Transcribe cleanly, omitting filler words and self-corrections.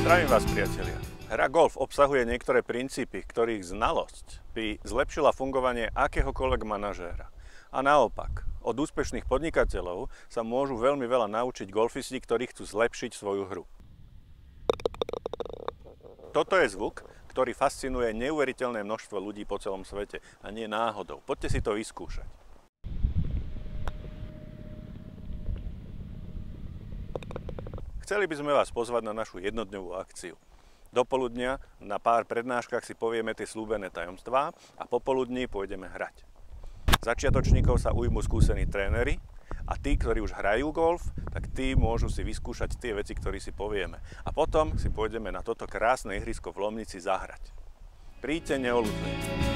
Zdravím vás, priatelia. Hra golf obsahuje niektoré princípy, ktorých znalosť by zlepšila fungovanie akéhokoľvek manažéra. A naopak, od úspešných podnikateľov sa môžu veľmi veľa naučiť golfisti, ktorí chcú zlepšiť svoju hru. Toto je zvuk, ktorý fascinuje neuveriteľné množstvo ľudí po celom svete a nie náhodou. Poďte si to vyskúšať. Chceli by sme vás pozvať na našu jednodňovú akciu. Dopoludnia na pár prednáškach si povieme tie sľúbené tajomstvá a popoludní pôjdeme hrať. Začiatočníkov sa ujmú skúsení tréneri a tí, ktorí už hrajú golf, tak tí môžu si vyskúšať tie veci, ktoré si povieme. A potom si pôjdeme na toto krásne ihrisko v Lomnici zahrať. Príďte, neoľudujte.